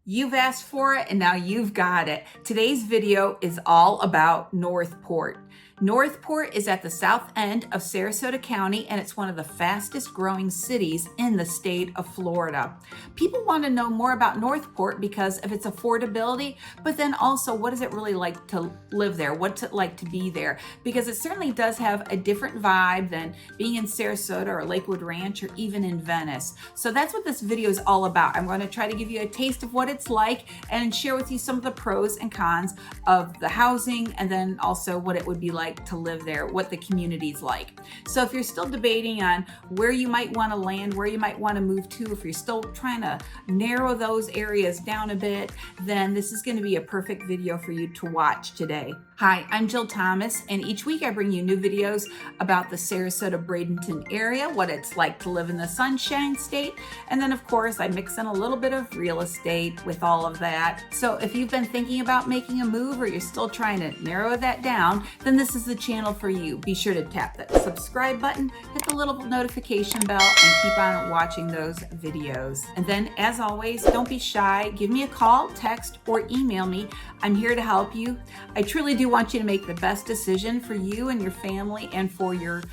You've asked for it and now you've got it. Today's video is all about Northport. Northport is at the south end of Sarasota County, and it's one of the fastest growing cities in the state of Florida. People want to know more about Northport because of its affordability, but then also what is it really like to live there? What's it like to be there? Because it certainly does have a different vibe than being in Sarasota or Lakewood Ranch or even in Venice. So that's what this video is all about. I'm going to try to give you a taste of what it's like and share with you some of the pros and cons of the housing, and then also what it would be like to live there, what the community's like. So if you're still debating on where you might want to land, where you might want to move to, if you're still trying to narrow those areas down a bit, then this is going to be a perfect video for you to watch today. Hi, I'm Jill Thomas, and each week I bring you new videos about the Sarasota Bradenton area, what it's like to live in the Sunshine State, and then of course I mix in a little bit of real estate with all of that. So if you've been thinking about making a move or you're still trying to narrow that down, then this is the channel for you. Be sure to tap that subscribe button, hit the little notification bell, and keep on watching those videos. And then as always, don't be shy. Give me a call, text, or email me. I'm here to help you. I truly do want you to make the best decision for you and your family and for your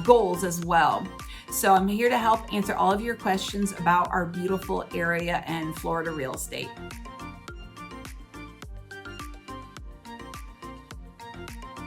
goals as well. So I'm here to help answer all of your questions about our beautiful area and Florida real estate.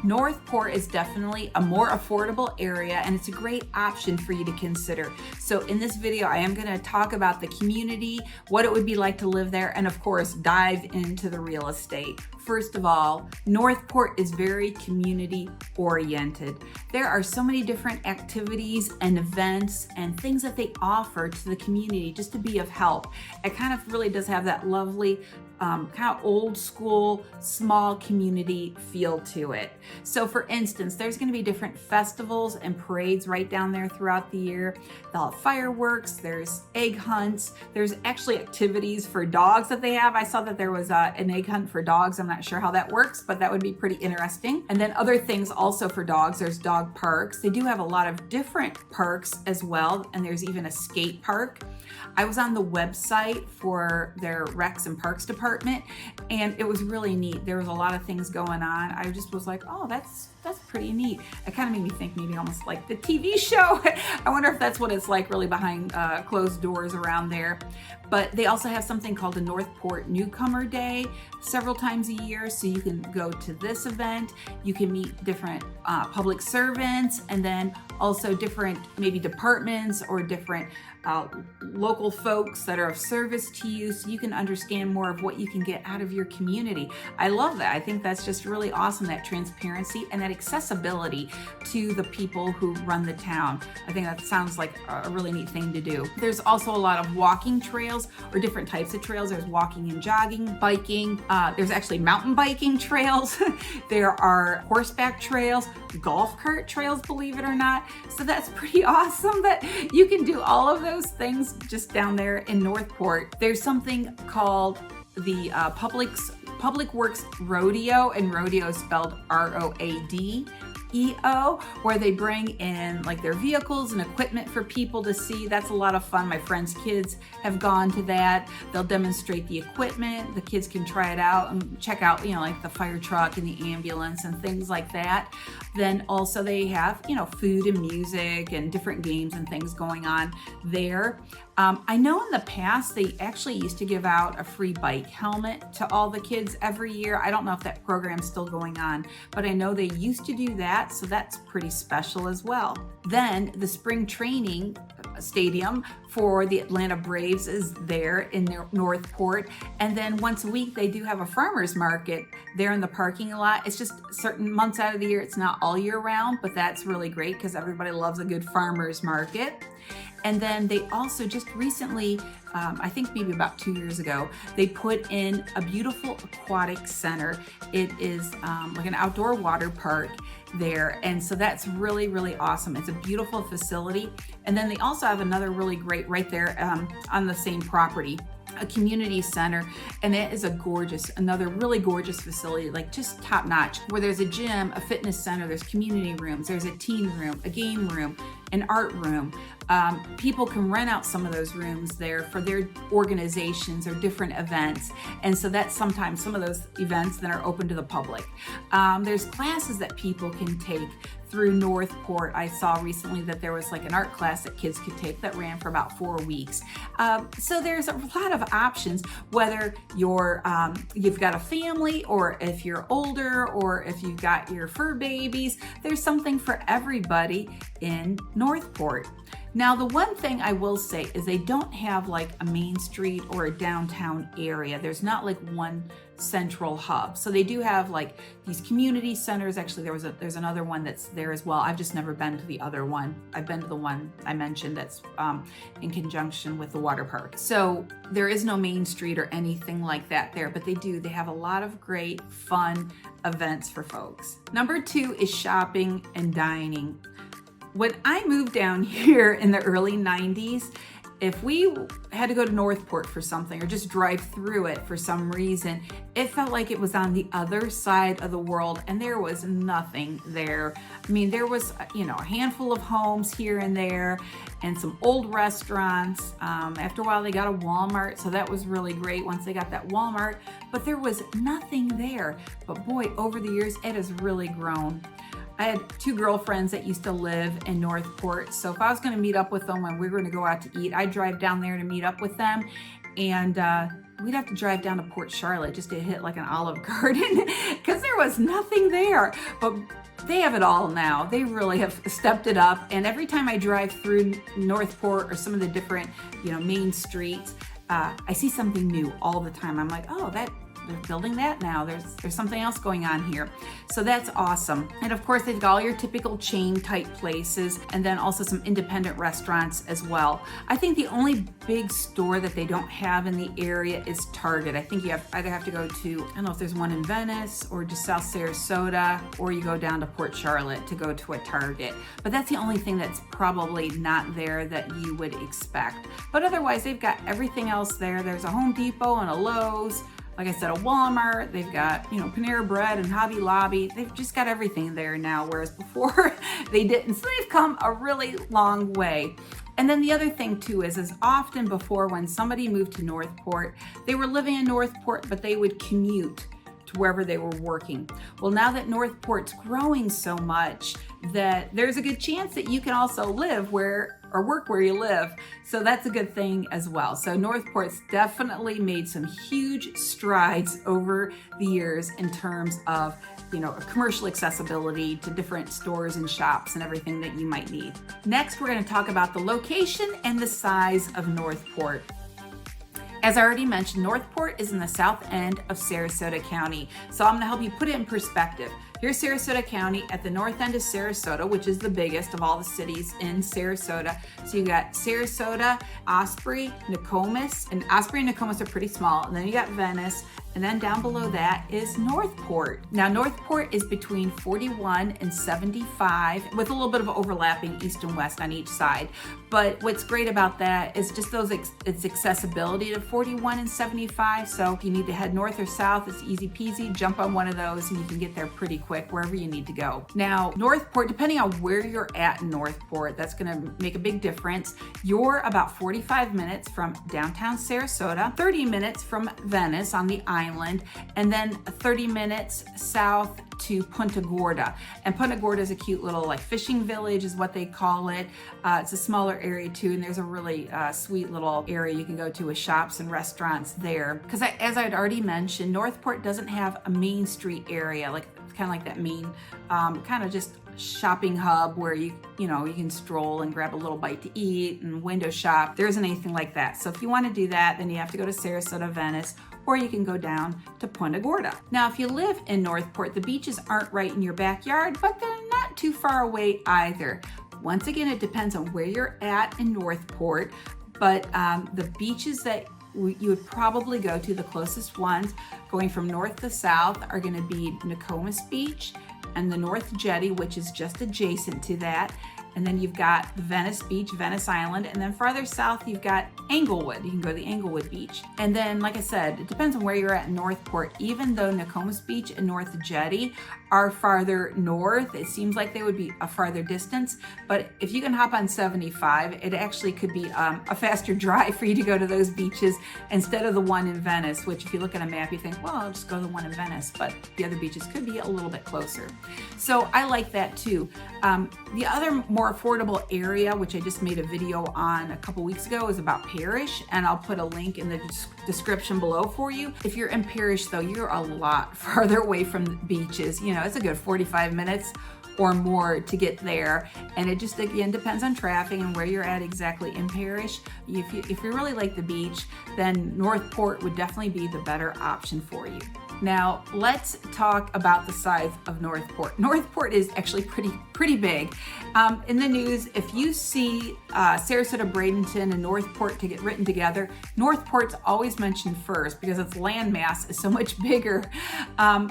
Northport is definitely a more affordable area, and it's a great option for you to consider. So in this video, I am going to talk about the community, what it would be like to live there, and of course, dive into the real estate. First of all, Northport is very community oriented. There are so many different activities and events and things that they offer to the community just to be of help. It kind of really does have that lovely kind of old school, small community feel to it. So for instance, there's going to be different festivals and parades right down there throughout the year. They'll have fireworks, there's egg hunts, there's actually activities for dogs that they have. I saw that there was an egg hunt for dogs. I'm not sure how that works, but that would be pretty interesting. And then other things also for dogs, there's dog parks. They do have a lot of different parks as well, and there's even a skate park. I was on the website for their Recs and Parks department, and it was really neat. There was a lot of things going on. I just was like, oh, that's pretty neat. It kind of made me think maybe almost like the TV show. I wonder if that's what it's like really behind closed doors around there. But they also have something called a Northport Newcomer Day several times a year. So you can go to this event, you can meet different public servants, and then also different maybe departments or different local folks that are of service to you, so you can understand more of what you can get out of your community. I love that. I think that's just really awesome, that transparency and that accessibility to the people who run the town. I think that sounds like a really neat thing to do. There's also a lot of walking trails or different types of trails. There's walking and jogging, biking. There's actually mountain biking trails. There are horseback trails, golf cart trails, believe it or not. So that's pretty awesome that you can do all of those things just down there in Northport. There's something called the Public Works Rodeo, and rodeo is spelled ROADEO, where they bring in like their vehicles and equipment for people to see. That's a lot of fun. My friends' kids have gone to that. They'll demonstrate the equipment. The kids can try it out and check out, like the fire truck and the ambulance and things like that. Then also they have, food and music and different games and things going on there. I know in the past they actually used to give out a free bike helmet to all the kids every year. I don't know if that program's still going on, but I know they used to do that, so that's pretty special as well. Then the spring training stadium for the Atlanta Braves is there in Northport, and then once a week they do have a farmer's market there in the parking lot. It's just certain months out of the year, it's not all year round, but that's really great because everybody loves a good farmer's market. And then they also just recently, I think maybe about 2 years ago, they put in a beautiful aquatic center. It is like an outdoor water park there. And so that's really, really awesome. It's a beautiful facility. And then they also have another really great right there on the same property, a community center, and it is another really gorgeous facility, like just top notch, where there's a gym, a fitness center, there's community rooms, there's a teen room, a game room, an art room. People can rent out some of those rooms there for their organizations or different events. And so that's sometimes some of those events that are open to the public. There's classes that people can take through Northport. I saw recently that there was like an art class that kids could take that ran for about 4 weeks. So there's a lot of options, whether you've got a family, or if you're older, or if you've got your fur babies. There's something for everybody in Northport. Now, the one thing I will say is they don't have like a main street or a downtown area. There's not like one central hub. So they do have like these community centers. Actually, there's another one that's there as well. I've just never been to the other one. I've been to the one I mentioned that's in conjunction with the water park. So there is no main street or anything like that there, but they have a lot of great fun events for folks. Number 2 is shopping and dining. When I moved down here in the early 90s, if we had to go to Northport for something or just drive through it for some reason, it felt like it was on the other side of the world, and there was nothing there. I mean, there was, a handful of homes here and there and some old restaurants. After a while, they got a Walmart, so that was really great once they got that Walmart, but there was nothing there. But boy, over the years, it has really grown. I had 2 girlfriends that used to live in Northport, so if I was going to meet up with them when we were going to go out to eat, I'd drive down there to meet up with them, and we'd have to drive down to Port Charlotte just to hit like an Olive Garden because there was nothing there. But they have it all now. They really have stepped it up, and every time I drive through Northport or some of the different, main streets, I see something new all the time. I'm like, oh, they're building that now. There's something else going on here. So that's awesome. And of course, they've got all your typical chain type places, and then also some independent restaurants as well. I think the only big store that they don't have in the area is Target. I think you either have to go to, I don't know if there's one in Venice or just South Sarasota, or you go down to Port Charlotte to go to a Target. But that's the only thing that's probably not there that you would expect. But otherwise, they've got everything else there. There's a Home Depot and a Lowe's. Like I said, a Walmart. They've got, Panera Bread and Hobby Lobby. They've just got everything there now, whereas before they didn't. So they've come a really long way. And then the other thing too is often before, when somebody moved to Northport, they were living in Northport, but they would commute to wherever they were working. Well, now that Northport's growing so much, that there's a good chance that you can also live or work where you live. So that's a good thing as well. So Northport's definitely made some huge strides over the years in terms of, commercial accessibility to different stores and shops and everything that you might need. Next, we're going to talk about the location and the size of Northport. As I already mentioned, Northport is in the south end of Sarasota County. So I'm going to help you put it in perspective. Here's Sarasota County at the north end of Sarasota, which is the biggest of all the cities in Sarasota. So you got Sarasota, Osprey, Nokomis, and Osprey and Nokomis are pretty small. And then you got Venice, and then down below that is Northport. Now Northport is between 41 and 75 with a little bit of overlapping east and west on each side. But what's great about that is just its accessibility to 41 and 75. So if you need to head north or south, it's easy peasy. Jump on one of those and you can get there pretty quick wherever you need to go. Now, Northport, depending on where you're at in Northport, that's going to make a big difference. You're about 45 minutes from downtown Sarasota, 30 minutes from Venice on the island, and then 30 minutes south to Punta Gorda. And Punta Gorda is a cute little fishing village is what they call it. It's a smaller area too, and there's a really sweet little area you can go to with shops and restaurants there. Because as I'd already mentioned, Northport doesn't have a main street area, kind of like that main kind of just shopping hub where you can stroll and grab a little bite to eat and window shop. There isn't anything like that. So if you want to do that, then you have to go to Sarasota, Venice, or you can go down to Punta Gorda. Now, if you live in Northport, the beaches aren't right in your backyard, but they're not too far away either. Once again, it depends on where you're at in Northport, but the beaches that you would probably go to, the closest ones going from north to south, are going to be Nokomis Beach and the North Jetty, which is just adjacent to that. And then you've got the Venice Beach, Venice Island, and then farther south you've got Englewood. You can go to the Englewood Beach. And then, like I said, it depends on where you're at in Northport. Even though Nokomis Beach and North Jetty are farther north, it seems like they would be a farther distance. But if you can hop on 75, it actually could be a faster drive for you to go to those beaches instead of the one in Venice, which if you look at a map, you think, well, I'll just go to the one in Venice, but the other beaches could be a little bit closer. So I like that too. The other more affordable area, which I just made a video on a couple weeks ago, is about Parrish, and I'll put a link in the description below for you. If you're in Parrish though, you're a lot farther away from the beaches. You know, it's a good 45 minutes or more to get there, and it just again depends on traffic and where you're at exactly in Parrish. If you really like the beach, then Northport would definitely be the better option for you. Now let's talk about the size of Northport. Northport is actually pretty big. In the news, if you see Sarasota, Bradenton, and Northport to get written together, Northport's always mentioned first because its landmass is so much bigger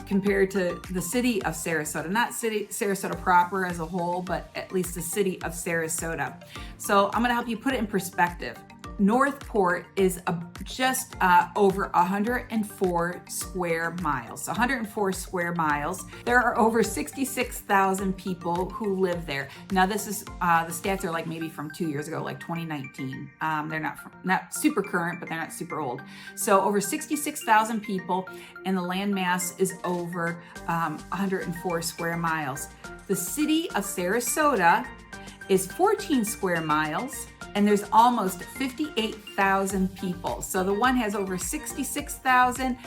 compared to the city of Sarasota. Not Sarasota proper as a whole, but at least the city of Sarasota. So I'm gonna help you put it in perspective. Northport is just over 104 square miles. 104 square miles. There are over 66,000 people who live there. Now this is, the stats are like maybe from 2 years ago, like 2019. They're not super current, but they're not super old. So over 66,000 people, and the land mass is over 104 square miles. The city of Sarasota is 14 square miles, and there's almost 58,000 people. So the one has over 66,000.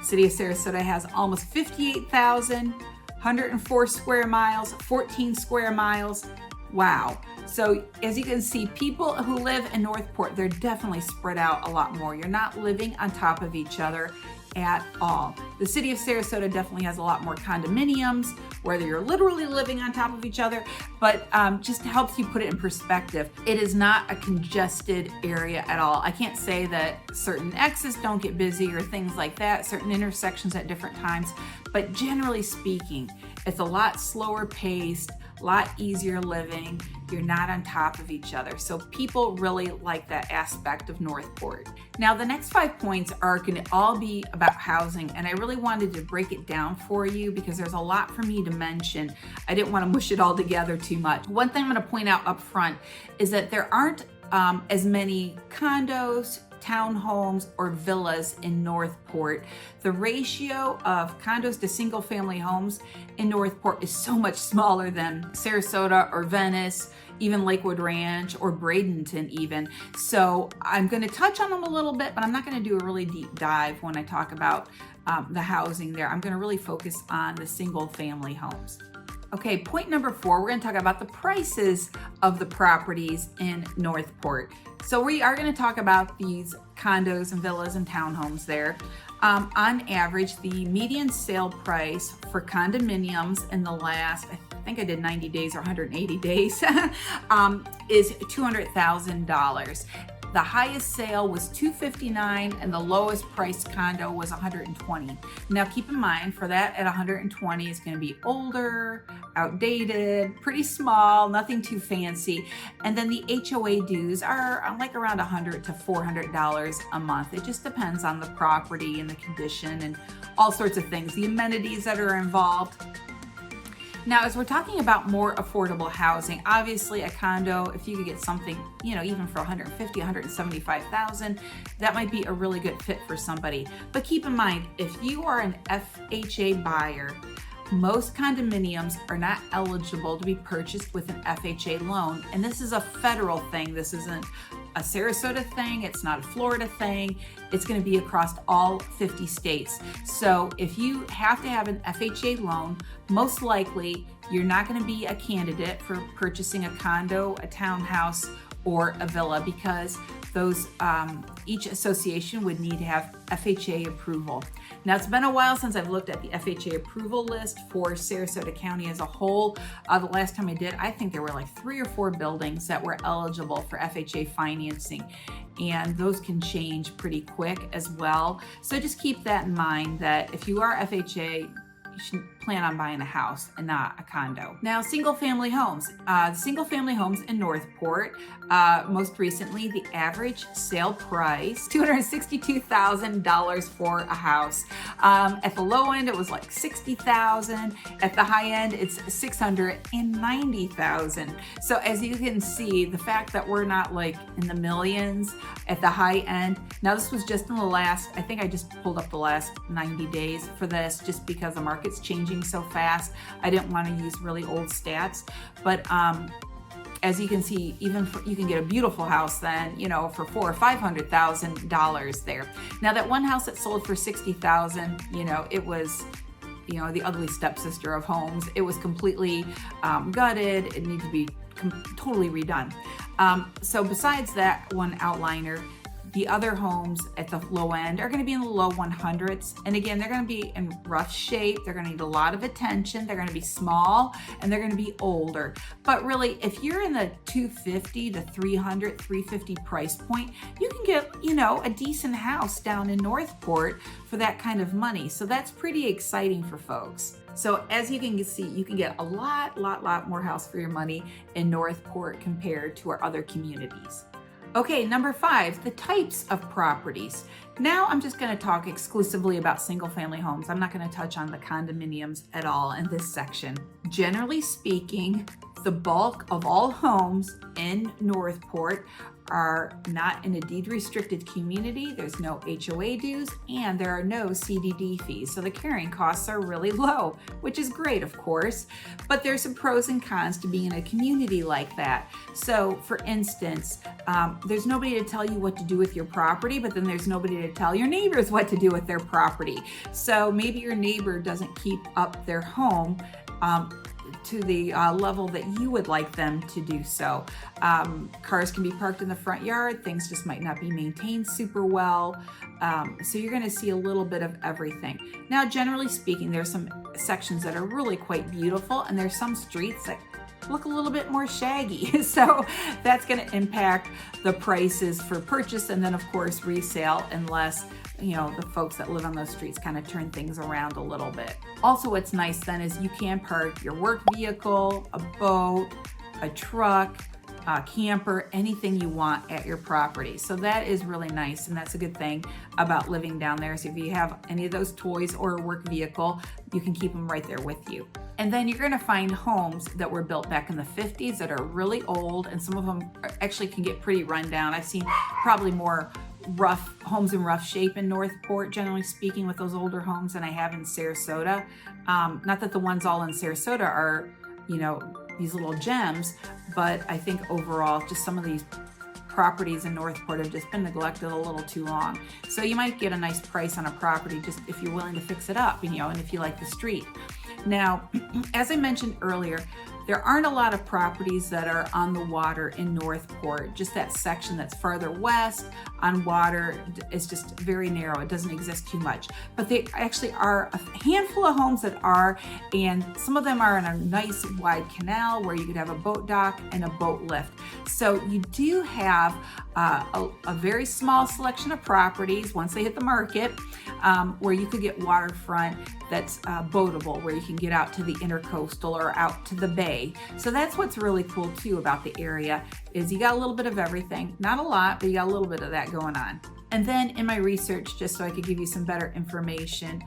City of Sarasota has almost 58,000, 104 square miles, 14 square miles. Wow. So as you can see, people who live in Northport, they're definitely spread out a lot more. You're not living on top of each other at all. The city of Sarasota definitely has a lot more condominiums, whether you're literally living on top of each other, but just helps you put it in perspective. It is not a congested area at all. I can't say that certain exits don't get busy or things like that, certain intersections at different times, but generally speaking, it's a lot slower paced, a lot easier living. You're not on top of each other. So people really like that aspect of Northport. Now, the next 5 points are going to all be about housing, and I really wanted to break it down for you because there's a lot for me to mention. I didn't want to mush it all together too much. One thing I'm going to point out up front is that there aren't as many condos, townhomes, or villas in Northport. The ratio of condos to single family homes in Northport is so much smaller than Sarasota or Venice, even Lakewood Ranch or Bradenton even. So I'm going to touch on them a little bit, but I'm not going to do a really deep dive when I talk about the housing there. I'm going to really focus on the single family homes. Okay, point number 4, we're going to talk about the prices of the properties in Northport. So we are going to talk about these condos and villas and townhomes there. On average, the median sale price for condominiums in the last, I think I did 90 days or 180 days, is $200,000. The highest sale was $259,000 and the lowest priced condo was $120,000. Now keep in mind, for that at $120,000 is going to be older, outdated, pretty small, nothing too fancy. And then the HOA dues are like around $100 to $400 a month. It just depends on the property and the condition and all sorts of things, the amenities that are involved. Now, as we're talking about more affordable housing, obviously a condo, if you could get something, even for $150,000, $175,000, that might be a really good fit for somebody. But keep in mind, if you are an FHA buyer, most condominiums are not eligible to be purchased with an FHA loan. And this is a federal thing. This isn't a Sarasota thing. It's not a Florida thing. It's going to be across all 50 states. So if you have to have an FHA loan, most likely you're not going to be a candidate for purchasing a condo, a townhouse, or a villa because those each association would need to have FHA approval. Now, it's been a while since I've looked at the FHA approval list for Sarasota County as a whole. The last time I did, I think there were like 3 or 4 buildings that were eligible for FHA financing, and those can change pretty quick as well. So just keep that in mind that if you are FHA, you should plan on buying a house and not a condo. Now, single-family homes. Single-family homes in Northport, most recently, the average sale price, $262,000 for a house. At the low end, it was like $60,000. At the high end, it's $690,000. So as you can see, the fact that we're not like in the millions at the high end. Now, this was just in the last, I think I just pulled up the last 90 days for this, just because the market's changing so fast. I didn't want to use really old stats, but as you can see, even you can get a beautiful house then, you know, for $400,000 or $500,000 there. Now, that one house that sold for $60,000, you know, it was, you know, the ugly stepsister of homes. It was completely gutted. It needed to be totally redone. So besides that one outliner, the other homes at the low end are going to be in the low 100s. And again, they're going to be in rough shape. They're going to need a lot of attention. They're going to be small and they're going to be older. But really, if you're in the 250 to 300, 350 price point, you can get, you know, a decent house down in Northport for that kind of money. So that's pretty exciting for folks. So as you can see, you can get a lot more house for your money in Northport compared to our other communities. Okay, number 5, the types of properties. Now I'm just going to talk exclusively about single family homes. I'm not going to touch on the condominiums at all in this section. Generally speaking, the bulk of all homes in Northport are not in a deed restricted community. There's no HOA dues and there are no CDD fees. So the carrying costs are really low, which is great, of course, but there's some pros and cons to being in a community like that. So for instance, there's nobody to tell you what to do with your property, but then there's nobody to tell your neighbors what to do with their property. So maybe your neighbor doesn't keep up their home to the level that you would like them to do so. Cars can be parked in the front yard. Things just might not be maintained super well. So you're going to see a little bit of everything. Now, generally speaking, there's some sections that are really quite beautiful, and there's some streets that look a little bit more shaggy. So that's going to impact the prices for purchase and then, of course, resale, unless you know, the folks that live on those streets kind of turn things around a little bit. Also, what's nice then is you can park your work vehicle, a boat, a truck, a camper, anything you want at your property. So that is really nice, and that's a good thing about living down there. So if you have any of those toys or a work vehicle, you can keep them right there with you. And then you're going to find homes that were built back in the 50s that are really old, and some of them actually can get pretty run down. I've seen probably more rough homes in rough shape in Northport, generally speaking, with those older homes than I have in Sarasota. Not that the ones all in Sarasota are, you know, these little gems, but I think overall just some of these properties in Northport have just been neglected a little too long. So you might get a nice price on a property just if you're willing to fix it up, you know, and if you like the street. Now, as I mentioned earlier, there aren't a lot of properties that are on the water in Northport. Just that section that's farther west on water is just very narrow. It doesn't exist too much. But there actually are a handful of homes that are, and some of them are in a nice wide canal where you could have a boat dock and a boat lift. So you do have a very small selection of properties once they hit the market where you could get waterfront that's boatable, where you can get out to the intercoastal or out to the bay. So that's what's really cool too about the area, is you got a little bit of everything. Not a lot, but you got a little bit of that going on. And then in my research, just so I could give you some better information,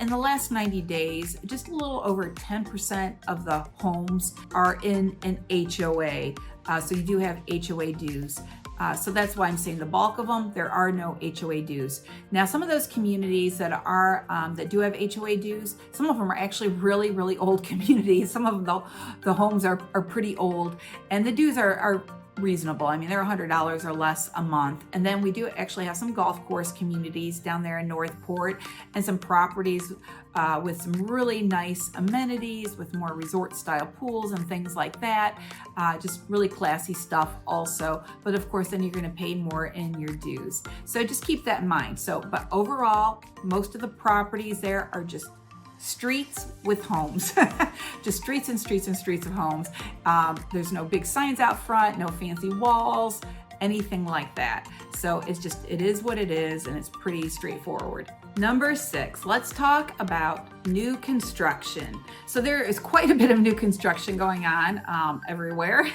in the last 90 days, just a little over 10% of the homes are in an HOA. So you do have HOA dues. So that's why I'm saying the bulk of them, there are no HOA dues. Now, some of those communities that are that do have HOA dues, some of them are actually really, really old communities. Some of them, the homes are pretty old, and the dues are reasonable. I mean, they're $100 or less a month. And then we do actually have some golf course communities down there in Northport, and some properties with some really nice amenities, with more resort style pools and things like that. Just really classy stuff also. But of course, then you're going to pay more in your dues. So just keep that in mind. So, but overall, most of the properties there are just streets with homes. Just streets and streets and streets of homes. There's no big signs out front, no fancy walls. anything like that. So it is what it is, and it's pretty straightforward. Number 6, let's talk about new construction. So there is quite a bit of new construction going on everywhere,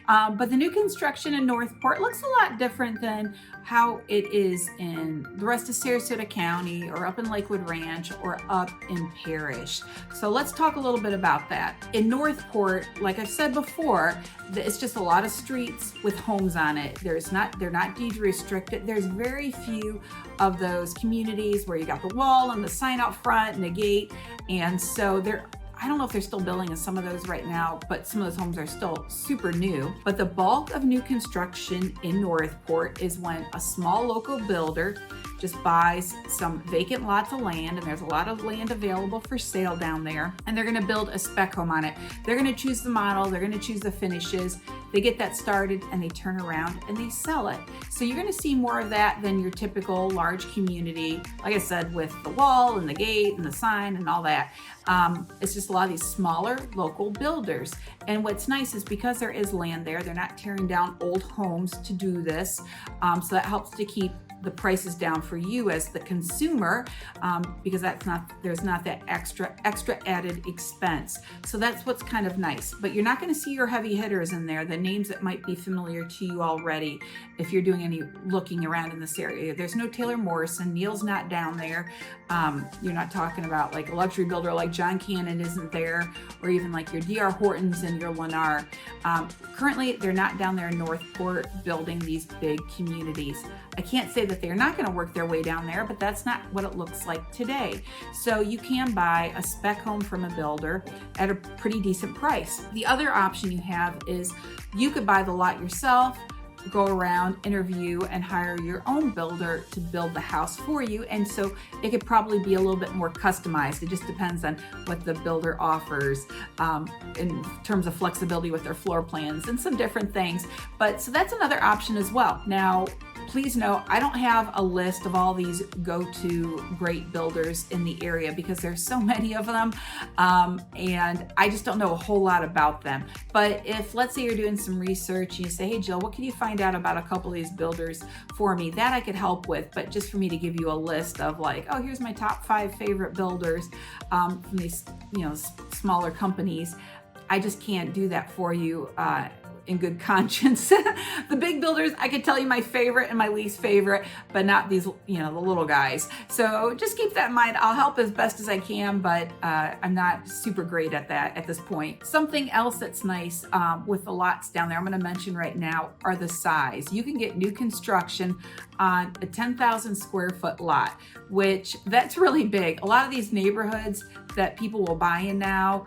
but the new construction in Northport looks a lot different than how it is in the rest of Sarasota County or up in Lakewood Ranch or up in Parrish. So let's talk a little bit about that. In Northport, like I've said before, it's just a lot of streets with homes on it. They're not deed restricted. There's very few of those communities where you got the wall and the sign out front and the gate. And so I don't know if they're still building in some of those right now, but some of those homes are still super new. But the bulk of new construction in Northport is when a small local builder just buys some vacant lots of land, and there's a lot of land available for sale down there, and they're gonna build a spec home on it. They're gonna choose the model, they're gonna choose the finishes, they get that started, and they turn around and they sell it. So you're gonna see more of that than your typical large community, like I said, with the wall and the gate and the sign and all that. It's just a lot of these smaller local builders. And what's nice is because there is land there, they're not tearing down old homes to do this. So that helps to keep the prices down for you as the consumer, because there's not that extra added expense. So that's what's kind of nice. But you're not going to see your heavy hitters in there, the names that might be familiar to you already if you're doing any looking around in this area. There's no Taylor Morrison, Neil's not down there. You're not talking about like a luxury builder like John Cannon isn't there, or even like your D.R. Hortons and your Lennar. Currently, they're not down there in Northport building these big communities. I can't say that they're not going to work their way down there, but that's not what it looks like today. So you can buy a spec home from a builder at a pretty decent price. The other option you have is you could buy the lot yourself, go around, interview, and hire your own builder to build the house for you. And so it could probably be a little bit more customized. It just depends on what the builder offers in terms of flexibility with their floor plans and some different things. But so that's another option as well. Now, please know, I don't have a list of all these go-to great builders in the area because there's so many of them, and I just don't know a whole lot about them. But if, let's say you're doing some research and you say, hey Jill, what can you find out about a couple of these builders for me? That I could help with, but just for me to give you a list of like, oh, here's my top 5 favorite builders from these, smaller companies, I just can't do that for you in good conscience. The big builders, I could tell you my favorite and my least favorite, but not these, the little guys. So just keep that in mind. I'll help as best as I can, but I'm not super great at that at this point. Something else that's nice with the lots down there, I'm gonna mention right now, are the size. You can get new construction on a 10,000 square foot lot, which that's really big. A lot of these neighborhoods that people will buy in now,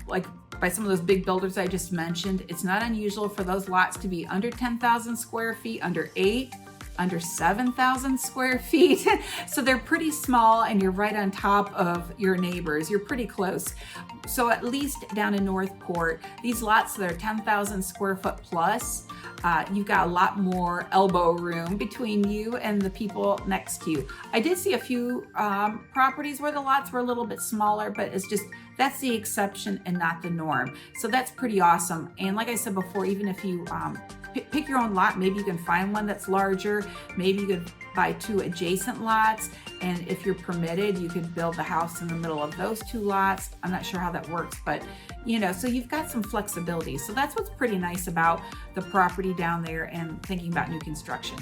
like by some of those big builders I just mentioned, it's not unusual for those lots to be under 10,000 square feet, under 8, under 7,000 square feet. So they're pretty small and you're right on top of your neighbors. You're pretty close. So at least down in Northport, these lots that are 10,000 square foot plus, you've got a lot more elbow room between you and the people next to you. I did see a few properties where the lots were a little bit smaller, but that's the exception and not the norm. So that's pretty awesome. And like I said before, even if you pick your own lot, maybe you can find one that's larger, maybe you could buy 2 adjacent lots, and if you're permitted, you could build the house in the middle of those 2 lots. I'm not sure how that works, but so you've got some flexibility. So that's what's pretty nice about the property down there and thinking about new construction.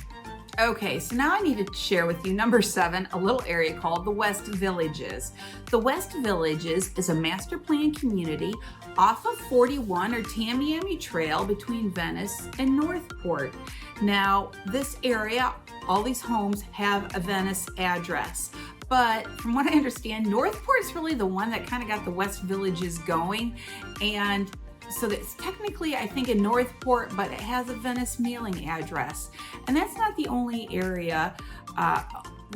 Okay, so now I need to share with you number 7, a little area called the West Villages. The West Villages is a master plan community off of 41 or Tamiami Trail between Venice and Northport. Now, this area, all these homes have a Venice address. But from what I understand, Northport's really the one that kind of got the West Villages going. And so that's technically, I think, in Northport, but it has a Venice mailing address. And that's not the only area,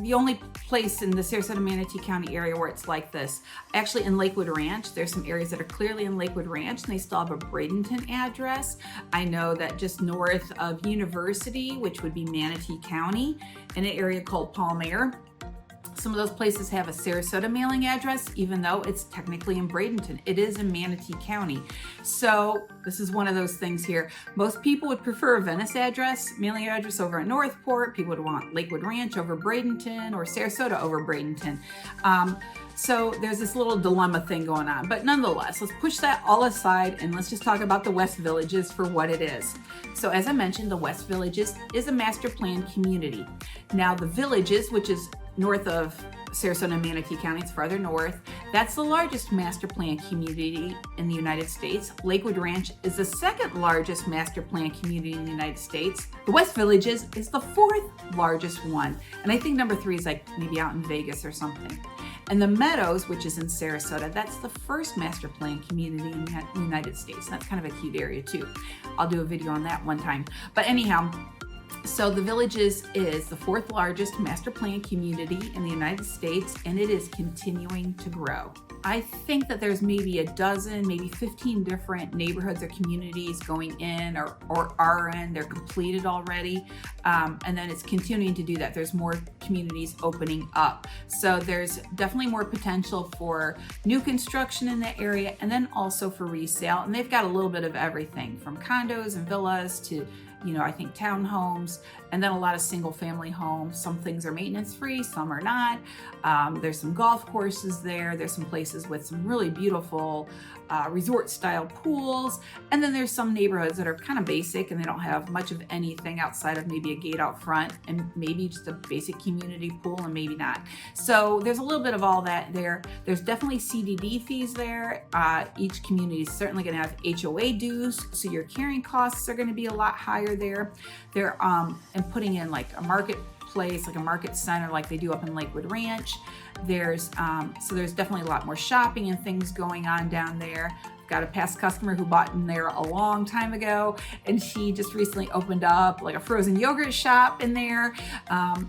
the only place in the Sarasota and Manatee County area where it's like this. Actually, in Lakewood Ranch, there's some areas that are clearly in Lakewood Ranch and they still have a Bradenton address. I know that just north of University, which would be Manatee County, in an area called Palmer, Some of those places have a Sarasota mailing address, even though it's technically in Bradenton. It is in Manatee County. So this is one of those things here. Most people would prefer a Venice address, mailing address over at Northport. People would want Lakewood Ranch over Bradenton or Sarasota over Bradenton. So there's this little dilemma thing going on, but nonetheless, let's push that all aside and let's just talk about the West Villages for what it is. So as I mentioned, the West Villages is a master plan community. Now the Villages, which is north of Sarasota and Manatee Counties, farther north, that's the largest master plan community in the United States. Lakewood Ranch is the second largest master plan community in the United States. The West Villages is the fourth largest one. And I think number 3 is like maybe out in Vegas or something. And the Meadows, which is in Sarasota, that's the first master plan community in the United States. That's kind of a cute area too. I'll do a video on that one time. But anyhow, so the Villages is the 4th largest master plan community in the United States, and it is continuing to grow. I think that there's maybe a dozen, maybe 15 different neighborhoods or communities going in or are in. They're completed already. And then it's continuing to do that. There's more communities opening up. So there's definitely more potential for new construction in that area and then also for resale. And they've got a little bit of everything from condos and villas to, you know, I think townhomes, and then a lot of single family homes. Some things are maintenance free, some are not. There's some golf courses there. There's some places with some really beautiful resort style pools. And then there's some neighborhoods that are kind of basic and they don't have much of anything outside of maybe a gate out front and maybe just a basic community pool and maybe not. So there's a little bit of all that there. There's definitely CDD fees there. Each community is certainly going to have HOA dues, so your carrying costs are going to be a lot higher there. They're and putting in like a marketplace, like a market center like they do up in Lakewood Ranch. There's so there's definitely a lot more shopping and things going on down there. Got a past customer who bought in there a long time ago, and she just recently opened up like a frozen yogurt shop in there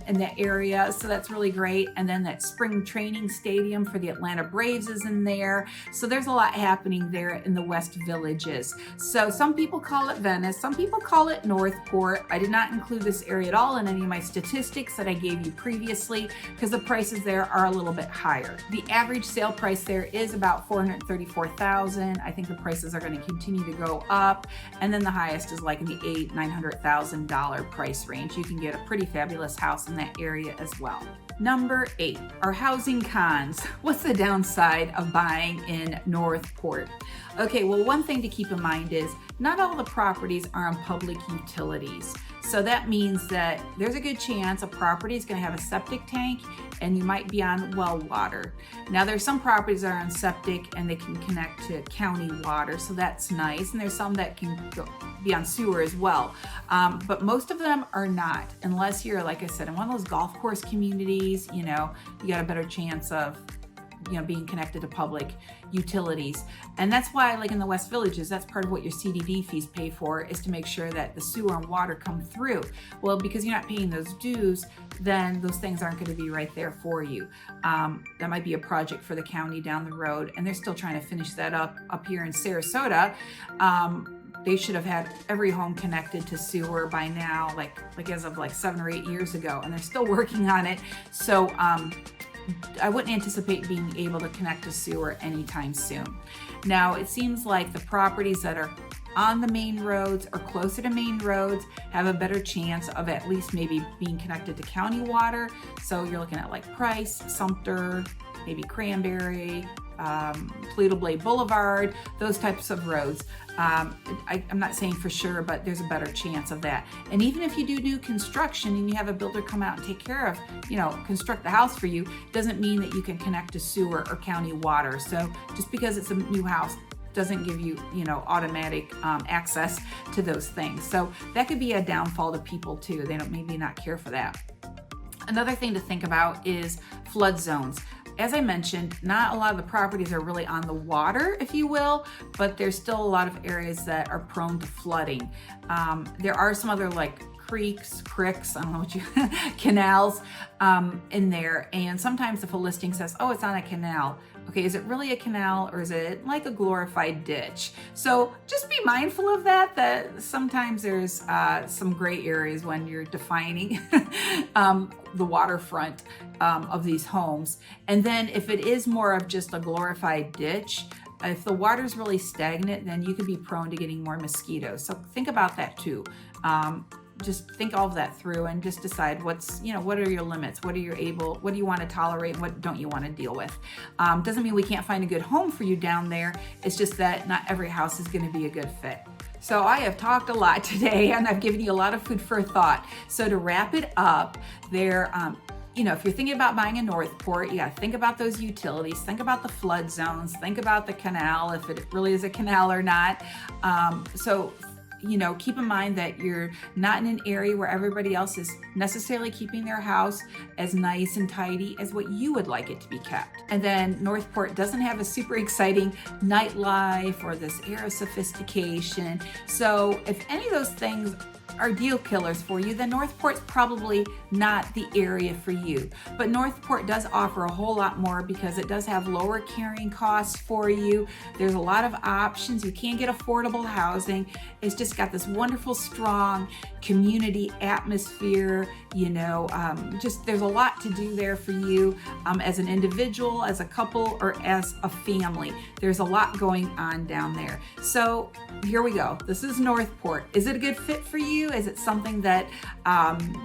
in that area. So that's really great. And then that spring training stadium for the Atlanta Braves is in there. So there's a lot happening there in the West Villages. So some people call it Venice, some people call it Northport. I did not include this area at all in any of my statistics that I gave you previously because the prices there are a little bit higher. The average sale price there is about $434,000. I think the prices are going to continue to go up. And then the highest is like in the $800,000-$900,000 price range. You can get a pretty fabulous house in that area as well. Number 8 are housing cons. What's the downside of buying in Northport? Okay, well, one thing to keep in mind is not all the properties are on public utilities. So that means that there's a good chance a property is going to have a septic tank and you might be on well water. Now there's some properties that are on septic and they can connect to county water, so that's nice. And there's some that can be on sewer as well. But most of them are not, unless you're, like I said, in one of those golf course communities, you know, you got a better chance of, you know, being connected to public utilities. And that's why, like in the West Villages, that's part of what your CDD fees pay for, is to make sure that the sewer and water come through. Well, because you're not paying those dues, then those things aren't going to be right there for you. That might be a project for the county down the road, and they're still trying to finish that up here in Sarasota. They should have had every home connected to sewer by now, like as of like 7 or 8 years ago, and they're still working on it. So I wouldn't anticipate being able to connect to sewer anytime soon. Now, it seems like the properties that are on the main roads or closer to main roads have a better chance of at least maybe being connected to county water. So you're looking at like Price, Sumter, maybe Cranberry, Toledo Blade Boulevard, those types of roads. I'm not saying for sure, but there's a better chance of that. And even if you do new construction and you have a builder come out and take care of, you know, construct the house for you, doesn't mean that you can connect to sewer or county water. So just because it's a new house doesn't give you, you know, automatic access to those things. So that could be a downfall to people too. They don't maybe not care for that. Another thing to think about is flood zones. As I mentioned, not a lot of the properties are really on the water, if you will, but there's still a lot of areas that are prone to flooding. There are some other like creeks, I don't know what you, canals in there. And sometimes if a listing says, oh, it's on a canal, okay, is it really a canal or is it like a glorified ditch? So just be mindful of that sometimes there's some gray areas when you're defining the waterfront of these homes. And then if it is more of just a glorified ditch, if the water's really stagnant, then you could be prone to getting more mosquitoes. So think about that too. Just think all of that through and just decide what are your limits? What do you want to tolerate? And what don't you want to deal with? Doesn't mean we can't find a good home for you down there. It's just that not every house is going to be a good fit. So I have talked a lot today and I've given you a lot of food for thought. So to wrap it up, if you're thinking about buying a Northport, you got to think about those utilities, think about the flood zones, think about the canal, if it really is a canal or not. Keep in mind that you're not in an area where everybody else is necessarily keeping their house as nice and tidy as what you would like it to be kept. And then Northport doesn't have a super exciting nightlife or this air of sophistication. So if any of those things are deal killers for you, then Northport's probably not the area for you. But Northport does offer a whole lot more because it does have lower carrying costs for you. There's a lot of options. You can get affordable housing. It's just got this wonderful, strong community atmosphere. There's a lot to do there for you as an individual, as a couple, or as a family. There's a lot going on down there. So here we go. This is Northport. Is it a good fit for you? Is it something that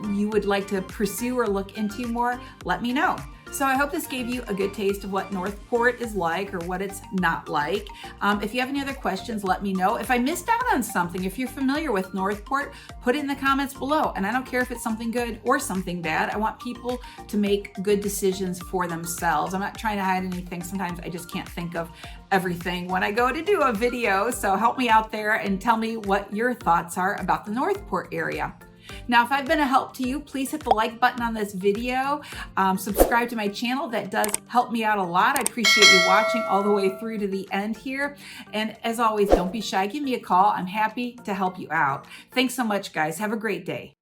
you would like to pursue or look into more? Let me know. So I hope this gave you a good taste of what Northport is like or what it's not like. If you have any other questions, let me know. If I missed out on something, if you're familiar with Northport, put it in the comments below. And I don't care if it's something good or something bad. I want people to make good decisions for themselves. I'm not trying to hide anything. Sometimes I just can't think of everything when I go to do a video. So help me out there and tell me what your thoughts are about the Northport area. Now, if I've been a help to you, please hit the like button on this video. Subscribe to my channel. That does help me out a lot. I appreciate you watching all the way through to the end here. And as always, don't be shy. Give me a call. I'm happy to help you out. Thanks so much, guys. Have a great day.